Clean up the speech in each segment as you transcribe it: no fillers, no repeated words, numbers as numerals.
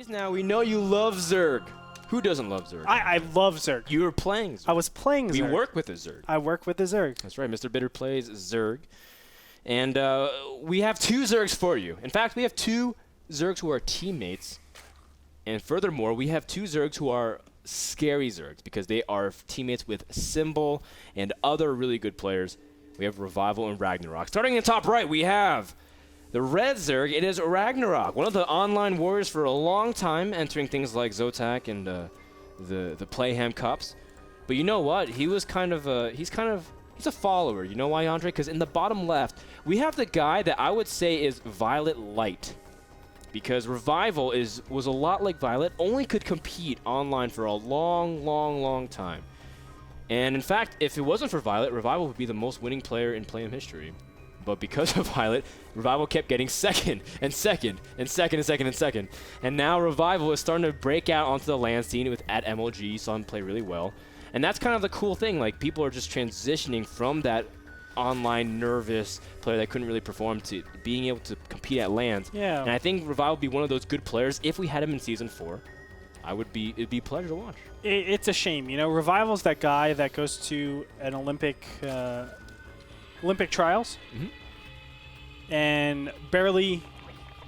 Now we know you love Zerg. Who doesn't love Zerg? I love Zerg. You were playing Zerg. I was playing Zerg. We work with a Zerg. I work with a Zerg. That's right. Mr. Bitter plays Zerg. And we have 2 Zergs for you. In fact, we have 2 Zergs who are teammates. And furthermore, we have 2 Zergs who are scary Zergs because they are teammates with Symbol and other really good players. We have Revival and Ragnarok. Starting in the top right, we have the red Zerg. It is Ragnarok, one of the online warriors for a long time, entering things like Zotac and the Playham Cups. But you know what? He's a follower. You know why, Andre? Because in the bottom left, we have the guy that I would say is Violet Light. Because Revival was a lot like Violet, only could compete online for a long time. And in fact, if it wasn't for Violet, Revival would be the most winning player in Playham history. But because of Violet, Revival kept getting second. And now Revival is starting to break out onto the LAN scene at MLG. You saw him play really well. And that's kind of the cool thing. Like, people are just transitioning from that online nervous player that couldn't really perform to being able to compete at LANs. Yeah. And I think Revival would be one of those good players. If we had him in Season 4, it'd be a pleasure to watch. It's a shame. You know, Revival's that guy that goes to an Olympic trials and barely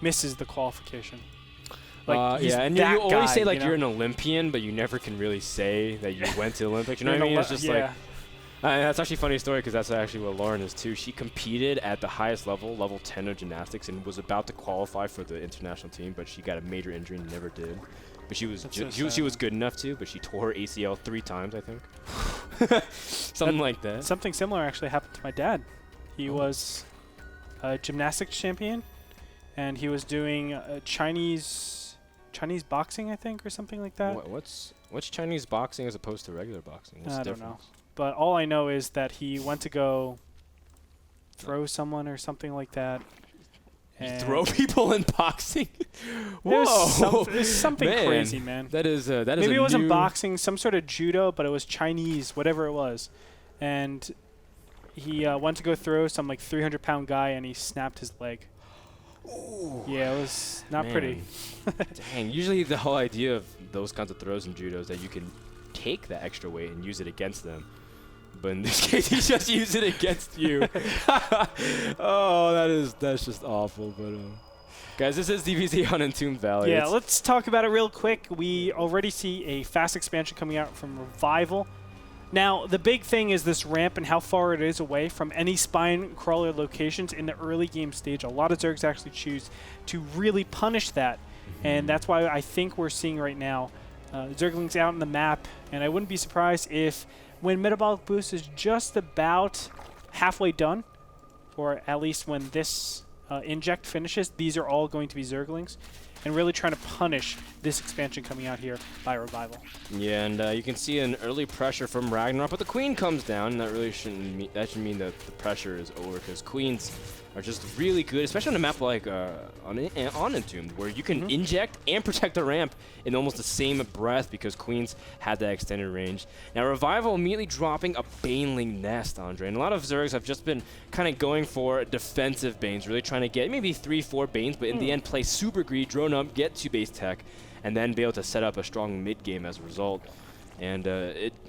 misses the qualification. Like, yeah, and you always guy, say, like, you know? you're an Olympian, but you never can really say that you went to the Olympics. You know what I mean? It's just like... that's actually a funny story because that's actually what Lauren is too. She competed at the highest level, level 10 of gymnastics, and was about to qualify for the international team, but she got a major injury and never did. But she was she was good enough to, but she tore her ACL 3 times, I think. Something like that. Something similar actually happened to my dad. He was a gymnastics champion, and he was doing Chinese boxing, I think, or something like that. What's Chinese boxing as opposed to regular boxing? What's I the don't know. difference? But all I know is that he went to go throw someone or something like that. You throw people in boxing? Whoa! There's something man, crazy, man. That is Maybe it wasn't boxing, some sort of judo, but it was Chinese, whatever it was. And he went to go throw some like 300-pound guy, and he snapped his leg. Ooh. Yeah, it was not pretty. Dang, usually the whole idea of those kinds of throws in judo is that you can take that extra weight and use it against them. But in this case, he just used it against you. Oh, that's just awful. But guys, this is DBZ on Entombed Valley. Yeah, let's talk about it real quick. We already see a fast expansion coming out from Revival. Now, the big thing is this ramp and how far it is away from any spine crawler locations in the early game stage. A lot of Zergs actually choose to really punish that, and that's why I think we're seeing right now Zerglings out on the map, and I wouldn't be surprised if when Metabolic Boost is just about halfway done, or at least when this inject finishes, these are all going to be Zerglings, and really trying to punish this expansion coming out here by Revival. Yeah, and you can see an early pressure from Ragnarok, but the Queen comes down, and that really that should mean that the pressure is over, because Queens are just really good, especially on a map like on Entombed, where you can inject and protect the ramp in almost the same breath, because Queens had that extended range. Now, Revival immediately dropping a Baneling Nest, Andre, and a lot of Zergs have just been kind of going for defensive Banes, really trying to get maybe 3-4 Banes, but in the end play super greedy, drone up, get 2 base tech, and then be able to set up a strong mid game as a result. And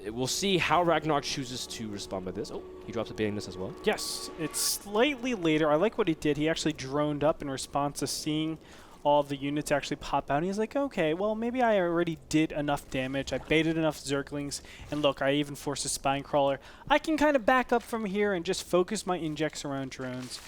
we'll see how Ragnarok chooses to respond by this. Oh, he drops a Baneling Nest as well. Yes, it's slightly later. I like what he did. He actually droned up in response to seeing all of the units actually pop out. And he's like, okay, well, maybe I already did enough damage. I baited enough Zerglings. And look, I even forced a Spine Crawler. I can kind of back up from here and just focus my injects around drones.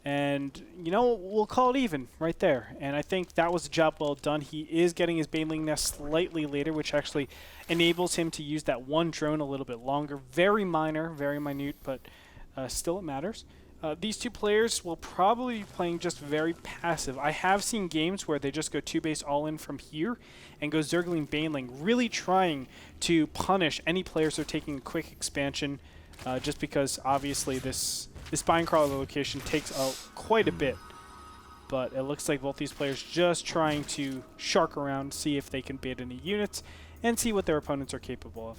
And, you know, we'll call it even right there. And I think that was a job well done. He is getting his Baneling Nest slightly later, which actually enables him to use that one drone a little bit longer. Very minor, very minute, but still it matters. These 2 players will probably be playing just very passive. I have seen games where they just go 2 base all in from here and go Zergling Baneling, really trying to punish any players who are taking a quick expansion, just because obviously this Spine Crawler location takes quite a bit. But it looks like both these players just trying to shark around, see if they can bait any units, and see what their opponents are capable of.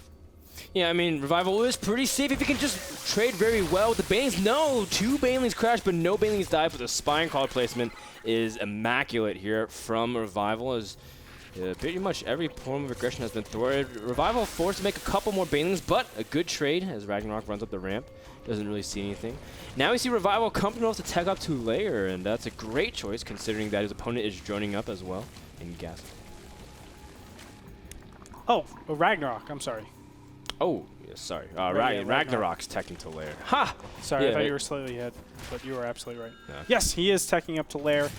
Yeah, I mean, Revival is pretty safe if you can just trade very well with the Banelings. No, 2 Banelings crash, but no Banelings die, but the Spine Crawler placement is immaculate here from Revival, as Pretty much every form of aggression has been thwarted. Revival forced to make a couple more banelings, but a good trade as Ragnarok runs up the ramp. Doesn't really see anything. Now we see Revival comfortable enough to tech up to layer, and that's a great choice considering that his opponent is droning up as well in gas. Oh, Ragnarok. I'm sorry. Oh, yeah, sorry. Ragnarok's teching to lair. Ha! Sorry, Yeah, I thought you were slightly ahead, but you were absolutely right. Yeah. Yes, he is teching up to lair,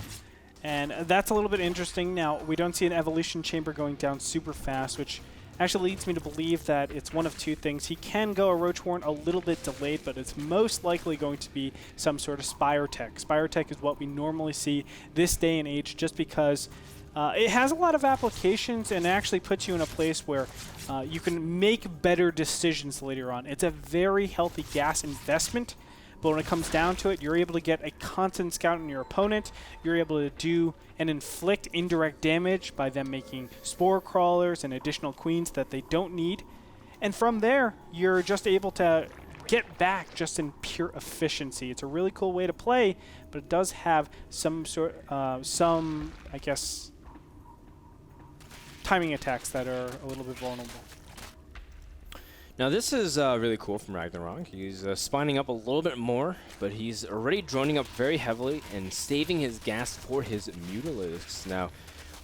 and that's a little bit interesting. Now, we don't see an evolution chamber going down super fast, which actually leads me to believe that it's one of two things. He can go a Roach Warren a little bit delayed, but it's most likely going to be some sort of Spire Tech. Spire Tech is what we normally see this day and age just because it has a lot of applications and actually puts you in a place where you can make better decisions later on. It's a very healthy gas investment, but when it comes down to it, you're able to get a constant scout on your opponent. You're able to do and inflict indirect damage by them making spore crawlers and additional queens that they don't need. And from there, you're just able to get back just in pure efficiency. It's a really cool way to play, but it does have some I guess, timing attacks that are a little bit vulnerable. Now this is really cool from Ragnarok. He's spawning up a little bit more, but he's already droning up very heavily and saving his gas for his Mutalisks. Now,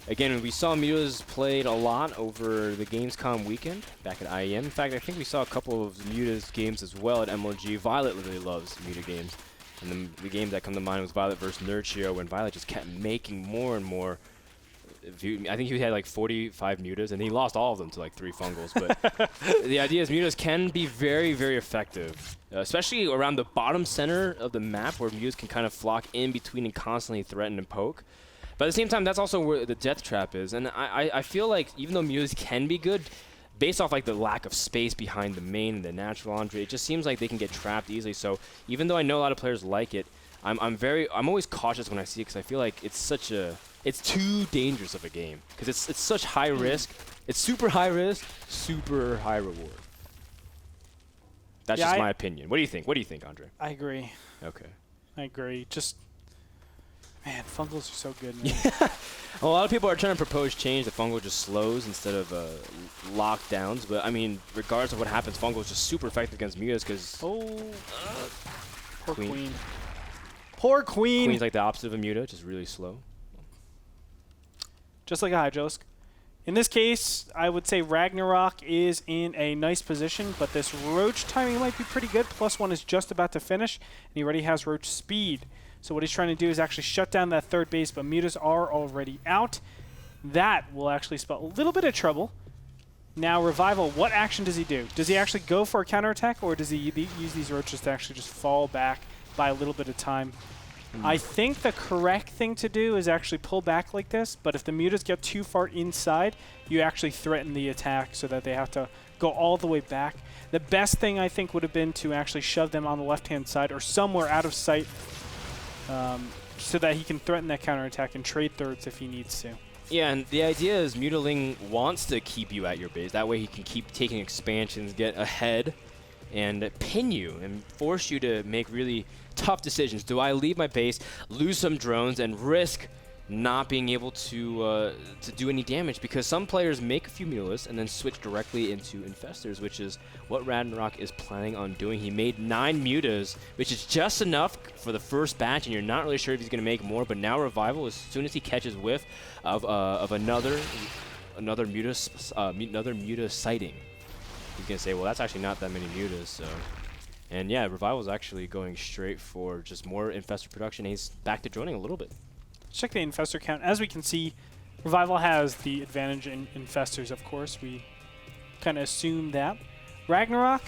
again, we saw Mutalisks played a lot over the Gamescom weekend back at IEM. In fact, I think we saw a couple of Mutas games as well at MLG. Violet really loves Muta games. And the game that come to mind was Violet versus Nurchio, when Violet just kept making more and more. I think he had like 45 mutas, and he lost all of them to like 3 fungals. But the idea is mutas can be very, very effective, especially around the bottom center of the map where mutas can kind of flock in between and constantly threaten and poke. But at the same time, that's also where the death trap is. And I feel like even though mutas can be good, based off like the lack of space behind the main and the natural Andre, it just seems like they can get trapped easily. So even though I know a lot of players like it, I'm always cautious when I see it because I feel like it's too dangerous of a game because it's such high risk. It's super high risk, super high reward. That's just my opinion. What do you think? What do you think, Andre? I agree. Okay. I agree. Just, man, fungals are so good, man. Yeah. A lot of people are trying to propose change. The fungal just slows instead of lockdowns. But I mean, regardless of what happens, fungal is just super effective against mutas because Poor queen. Poor queen. Queen's like the opposite of a muta, just really slow. Just like a Hydralisk. In this case, I would say Ragnarok is in a nice position, but this Roach timing might be pretty good. +1 is just about to finish, and he already has Roach speed. So what he's trying to do is actually shut down that third base, but mutas are already out. That will actually spell a little bit of trouble. Now, Revival, what action does he do? Does he actually go for a counterattack, or does he use these Roaches to actually just fall back by a little bit of time? I think the correct thing to do is actually pull back like this, but if the mutas get too far inside, you actually threaten the attack so that they have to go all the way back. The best thing, I think, would have been to actually shove them on the left-hand side or somewhere out of sight so that he can threaten that counterattack and trade thirds if he needs to. Yeah, and the idea is Mutaling wants to keep you at your base. That way he can keep taking expansions, get ahead, and pin you and force you to make really tough decisions. Do I leave my base, lose some drones, and risk not being able to do any damage? Because some players make a few Mutalisks and then switch directly into Infestors, which is what Ragnarok is planning on doing. He made 9 mutas, which is just enough for the first batch, and you're not really sure if he's going to make more. But now Revival, as soon as he catches whiff of another muta sighting, he's going to say, well, that's actually not that many mutas, so... And yeah, Revival's actually going straight for just more Infestor production. He's back to droning a little bit. Let's check the Infestor count. As we can see, Revival has the advantage in Infestors, of course. We kind of assume that. Ragnarok,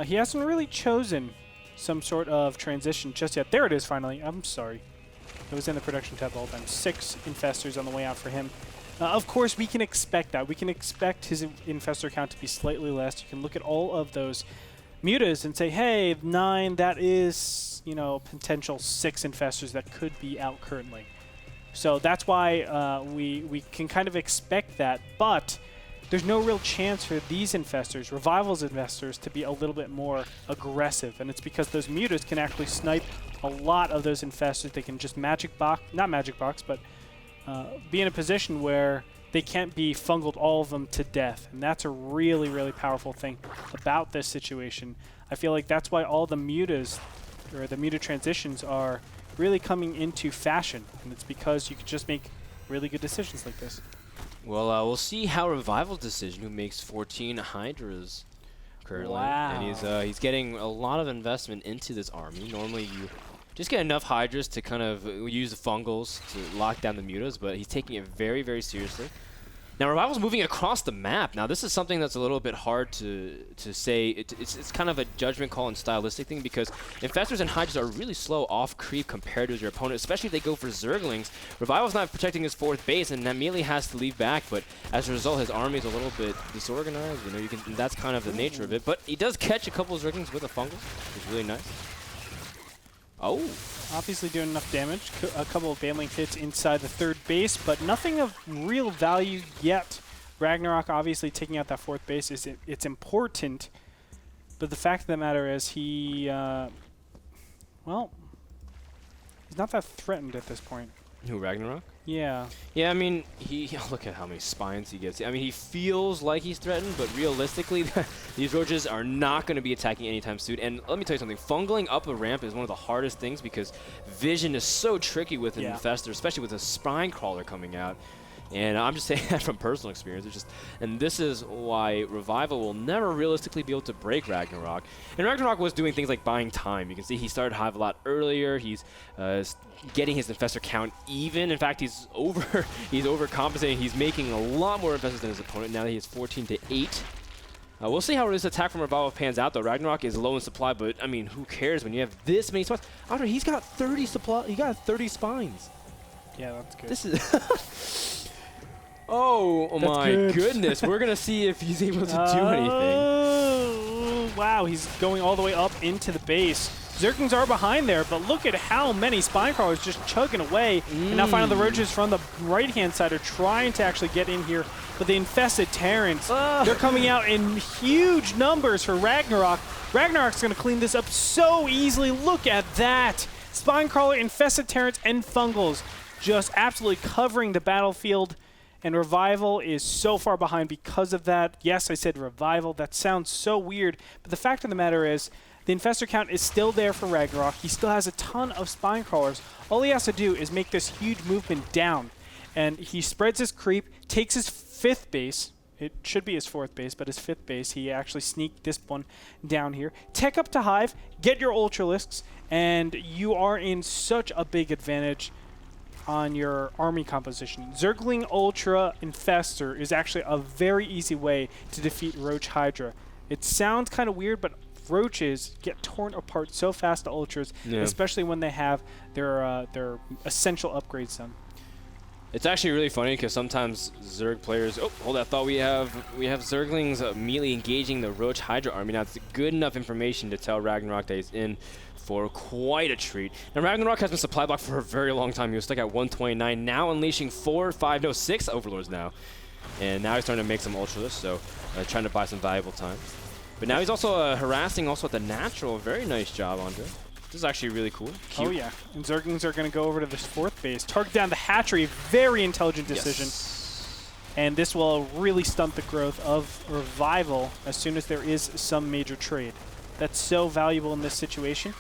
he hasn't really chosen some sort of transition just yet. There it is, finally. I'm sorry. It was in the production tab all the time. 6 Infestors on the way out for him. Of course, we can expect that. We can expect his Infestor count to be slightly less. You can look at all of those mutas and say, hey, 9, that is, you know, potential 6 Infestors that could be out currently. So that's why we can kind of expect that, but there's no real chance for these Infestors, Revival's Infestors, to be a little bit more aggressive, and it's because those mutas can actually snipe a lot of those Infestors. They can just magic box, not magic box, but be in a position where they can't be fungled all of them to death. And that's a really, really powerful thing about this situation. I feel like that's why all the mutas, or the muta transitions, are really coming into fashion. And it's because you can just make really good decisions like this. Well, we'll see how Revival's decision, who makes 14 Hydras currently. Wow. And he's getting a lot of investment into this army. Normally you just get enough Hydras to kind of use the fungals to lock down the mutas, but he's taking it very, very seriously. Now, Revival's moving across the map. Now, this is something that's a little bit hard to say. It's kind of a judgment call and stylistic thing, because Infestors and Hydras are really slow off creep compared to your opponent, especially if they go for Zerglings. Revival's not protecting his 4th base, and immediately has to leave back, but as a result, his army is a little bit disorganized. You know, that's kind of the nature of it. But he does catch a couple of Zerglings with a fungal, which is really nice. Oh. Obviously doing enough damage. A couple of Baneling hits inside the 3rd base, but nothing of real value yet. Ragnarok obviously taking out that 4th base it's important, but the fact of the matter is he, well, he's not that threatened at this point. Who, Ragnarok? Yeah. Yeah, I mean, look at how many spines he gets. I mean, he feels like he's threatened, but realistically, these roaches are not going to be attacking anytime soon. And let me tell you something, fungling up a ramp is one of the hardest things, because vision is so tricky with an infestor, especially with a spine crawler coming out. And I'm just saying that from personal experience. And this is why Revival will never realistically be able to break Ragnarok. And Ragnarok was doing things like buying time. You can see he started Hive a lot earlier. He's getting his infestor count even. In fact, he's overcompensating. He's making a lot more infestors than his opponent now that he has 14 to 8. We'll see how this attack from Revival pans out, though. Ragnarok is low in supply, but I mean, who cares when you have this many spines? Andre, he's got 30 supply. He got 30 spines. Yeah, that's good. This is. Oh my goodness, we're going to see if he's able to do anything. Oh, wow, he's going all the way up into the base. Zerglings are behind there, but look at how many spine crawlers just chugging away. And now finally the roaches from the right-hand side are trying to actually get in here, but the infested Terrans, they're coming out in huge numbers for Ragnarok. Ragnarok's going to clean this up so easily. Look at that. Spine crawler, infested Terrans, and fungals just absolutely covering the battlefield. And Revival is so far behind because of that. Yes, I said Revival. That sounds so weird. But the fact of the matter is, the infestor count is still there for Ragnarok. He still has a ton of spine crawlers. All he has to do is make this huge movement down. And he spreads his creep, takes his 5th base. It should be his 4th base, but his 5th base. He actually sneaked this one down here. Tech up to Hive, get your Ultralisks, and you are in such a big advantage on your army composition. Zergling Ultra Infestor is actually a very easy way to defeat Roach Hydra. It sounds kind of weird, but roaches get torn apart so fast to Ultras, especially when they have their essential upgrades done. It's actually really funny because sometimes Zerg players, oh, hold that thought, we have Zerglings immediately engaging the Roach Hydra army. Now, it's good enough information to tell Ragnarok that he's in for quite a treat. Now, Ragnarok has been supply blocked for a very long time. He was stuck at 129, now unleashing 6 Overlords now. And now he's starting to make some Ultralisks, so trying to buy some valuable time. But now he's also harassing also at the natural. Very nice job, Andre. This is actually really cool. Cute. Oh, yeah. And Zerglings are going to go over to this 4th base. Target down the hatchery. Very intelligent decision. Yes. And this will really stunt the growth of Revival as soon as there is some major trade. That's so valuable in this situation,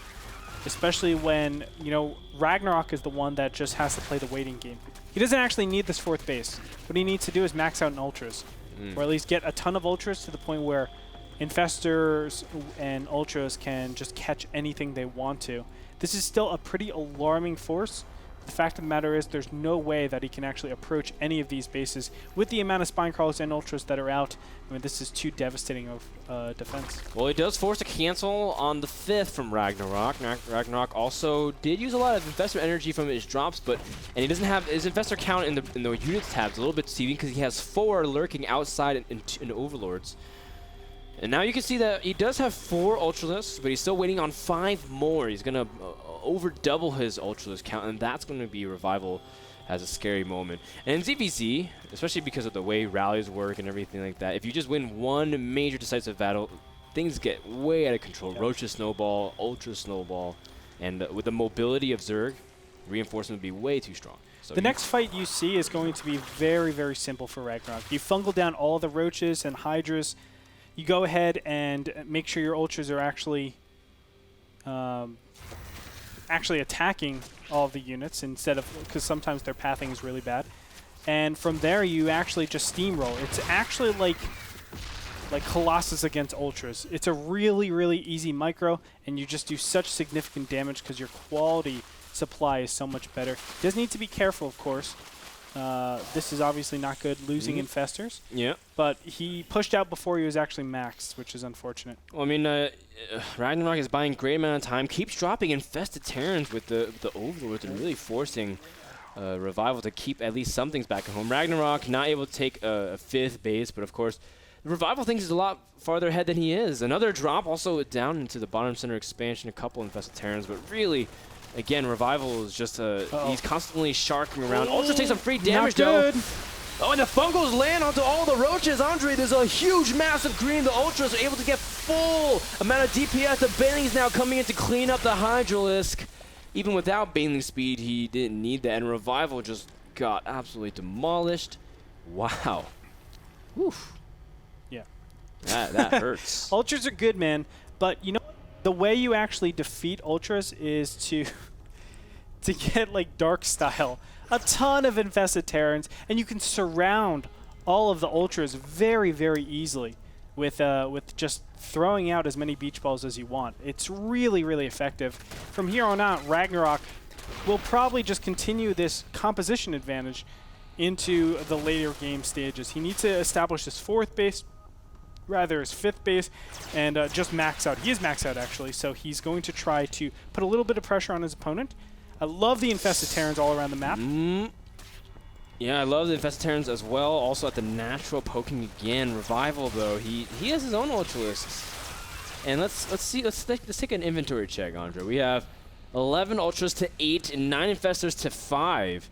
especially when, you know, Ragnarok is the one that just has to play the waiting game. He doesn't actually need this 4th base. What he needs to do is max out in Ultras, or at least get a ton of Ultras to the point where Infestors and Ultras can just catch anything they want to. This is still a pretty alarming force. The fact of the matter is there's no way that he can actually approach any of these bases with the amount of spine crawlers and Ultras that are out. I mean, this is too devastating of defense. Well, he does force a cancel on the 5th from Ragnarok. Ragnarok also did use a lot of Infestor energy from his drops, and he doesn't have his Infestor count in the units tabs a little bit deceiving because he has 4 lurking outside in Overlords. And now you can see that he does have 4 Ultralisks, but he's still waiting on 5 more. He's going to over double his Ultralisk count, and that's going to be Revival as a scary moment. And in ZVZ, especially because of the way rallies work and everything like that, if you just win one major decisive battle, things get way out of control. Yep. Roaches snowball, Ultra snowball, and with the mobility of Zerg, reinforcement would be way too strong. So the next fight you see is going to be very, very simple for Ragnarok. You fungal down all the roaches and hydras. You go ahead and make sure your ultras are actually attacking all of the units instead of, because sometimes their pathing is really bad. And from there, you actually just steamroll. It's actually like Colossus against ultras. It's a really, really easy micro, and you just do such significant damage because your quality supply is so much better. Does need to be careful, of course. This is obviously not good, losing infestors. Yeah. But he pushed out before he was actually maxed, which is unfortunate. Well, I mean, Ragnarok is buying a great amount of time, keeps dropping infested Terrans with the Overlords and really forcing Revival to keep at least some things back at home. Ragnarok not able to take a 5th base, but of course, the Revival thinks he's a lot farther ahead than he is. Another drop also down into the bottom center expansion, a couple infested Terrans, but really, again, Revival is just he's constantly sharking around. Ultra takes some free damage though. Oh, and the fungals land onto all the roaches. Andre, there's a huge, massive green. The Ultras are able to get full amount of DPS. The Baneling's now coming in to clean up the Hydralisk. Even without Baneling speed, he didn't need that, and Revival just got absolutely demolished. Wow. Oof. Yeah. That hurts. Ultras are good, man, but you know, the way you actually defeat Ultras is to get like Dark style. A ton of infested Terrans, and you can surround all of the Ultras very, very easily with just throwing out as many beach balls as you want. It's really, really effective. From here on out, Ragnarok will probably just continue this composition advantage into the later game stages. He needs to establish his 4th base, rather his 5th base, and just max out. He is maxed out, actually, so he's going to try to put a little bit of pressure on his opponent. I love the infested Terrans all around the map. Yeah, I love the infested Terrans as well. Also at the natural poking again. Revival though, he has his own Ultralisks. And let's take an inventory check, Andre. We have 11 Ultras to 8 and 9 infestors to 5.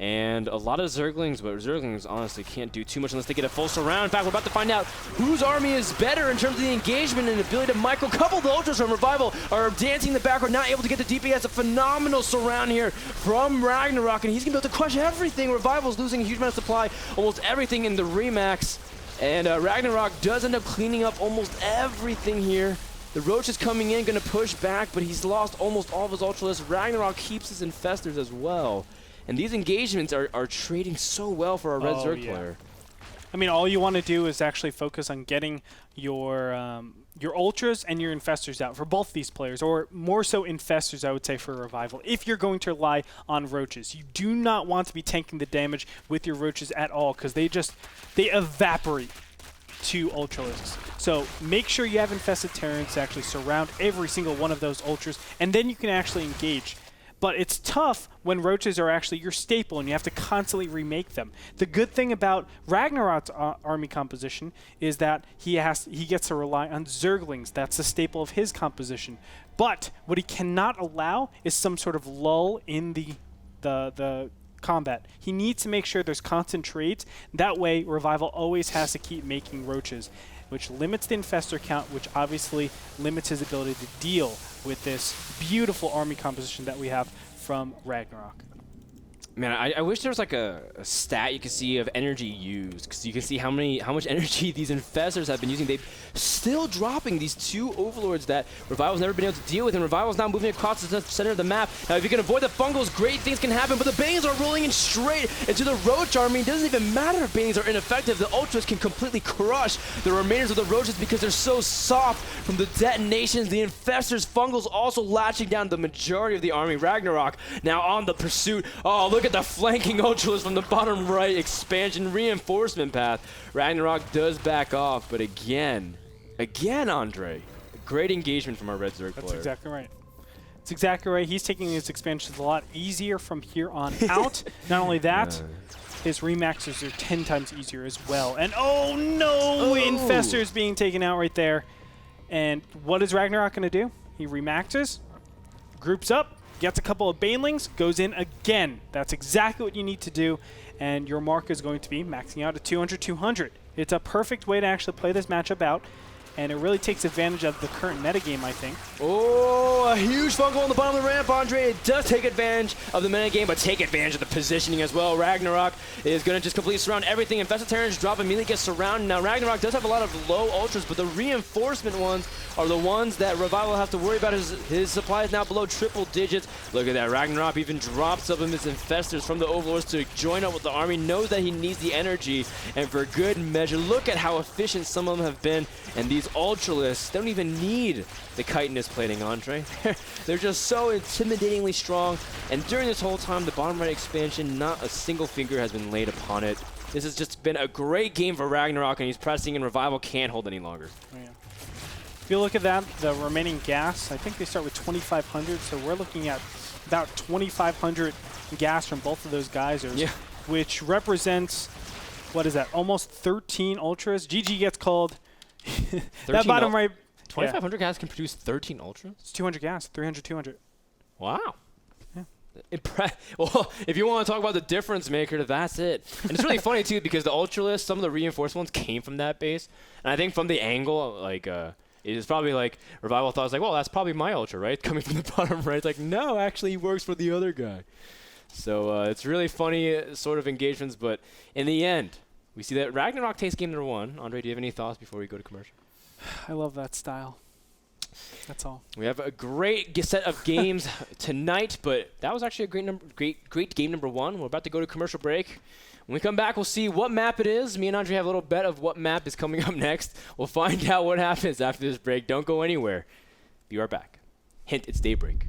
And a lot of Zerglings, but Zerglings honestly can't do too much unless they get a full surround. In fact, we're about to find out whose army is better in terms of the engagement and ability to micro. Couple of the Ultras from Revival are dancing in the background, not able to get the DPS. A phenomenal surround here from Ragnarok, and he's going to be able to crush everything. Revival's losing a huge amount of supply, almost everything in the Remax. And Ragnarok does end up cleaning up almost everything here. The Roach is coming in, going to push back, but he's lost almost all of his Ultralisks. Ragnarok keeps his infestors as well. And these engagements are trading so well for a Red Zerg player. I mean, all you want to do is actually focus on getting your Ultras and your Infestors out for both these players, or more so Infestors, I would say, for Revival, if you're going to rely on Roaches. You do not want to be tanking the damage with your Roaches at all, because they evaporate to Ultralisks. So make sure you have infested Terrans to actually surround every single one of those Ultras, and then you can actually engage. But it's tough when Roaches are actually your staple and you have to constantly remake them. The good thing about Ragnarok's army composition is that he gets to rely on Zerglings. That's the staple of his composition. But what he cannot allow is some sort of lull in the combat. He needs to make sure there's constant trades. That way, Revival always has to keep making Roaches, which limits the infestor count, which obviously limits his ability to deal with this beautiful army composition that we have from Ragnarok. Man, I wish there was like a stat you could see of energy used, because you can see how much energy these infestors have been using. They're still dropping these 2 overlords that Revival's never been able to deal with, and Revival's now moving across the center of the map. Now, if you can avoid the fungals, great things can happen, but the Bangs are rolling in straight into the Roach army. It doesn't even matter if Bangs are ineffective. The Ultras can completely crush the remainers of the Roaches because they're so soft from the detonations. The infestors, fungals also latching down the majority of the army. Ragnarok now on the pursuit. Oh, look at the flanking Ultras from the bottom right expansion reinforcement path. Ragnarok does back off, but again, Andre, great engagement from our Red Zerg player. That's exactly right. That's exactly right. He's taking his expansions a lot easier from here on out. Not only that, his remaxes are 10 times easier as well. And oh no, Infestors being taken out right there. And what is Ragnarok going to do? He remaxes, groups up, gets a couple of Banelings, goes in again. That's exactly what you need to do, and your mark is going to be maxing out at 200-200. It's a perfect way to actually play this matchup out, and it really takes advantage of the current metagame, I think. Oh, a huge fungal on the bottom of the ramp, Andre. It does take advantage of the metagame, but take advantage of the positioning as well. Ragnarok is going to just completely surround everything. Infestatorans drop immediately, gets surrounded. Now, Ragnarok does have a lot of low ultras, but the reinforcement ones are the ones that Revival have to worry about. His supply is now below triple digits. Look at that. Ragnarok even drops some of his infestors from the Overlords to join up with the army. Knows that he needs the energy, and for good measure, look at how efficient some of them have been. And these Ultralists don't even need the chitinous plating, Andre. They're just so intimidatingly strong. And during this whole time, the bottom right expansion, not a single finger has been laid upon it. This has just been a great game for Ragnarok, and he's pressing, and Revival can't hold any longer. Oh, yeah. If you look at that, the remaining gas, I think they start with 2,500, so we're looking at about 2,500 gas from both of those geysers, yeah. Which represents, what is that, almost 13 Ultras. GG gets called. That bottom right. 2,500 gas can produce 13 Ultras? It's 200 gas, 300, 200. Wow. Yeah. Well, if you want to talk about the difference maker, that's it. And it's really funny, too, because the Ultralists, some of the reinforced ones came from that base. And I think from the angle, like, it's probably like Revival thought, like, well, that's probably my Ultra, right? Coming from the bottom right. It's like, no, actually, he works for the other guy. So it's really funny sort of engagements. But in the end, we see that Ragnarok takes game number 1. Andre, do you have any thoughts before we go to commercial? I love that style. That's all. We have a great set of games tonight, but that was actually a great game number 1. We're about to go to commercial break. When we come back, we'll see what map it is. Me and Andre have a little bet of what map is coming up next. We'll find out what happens after this break. Don't go anywhere. Be right back. Hint, it's daybreak.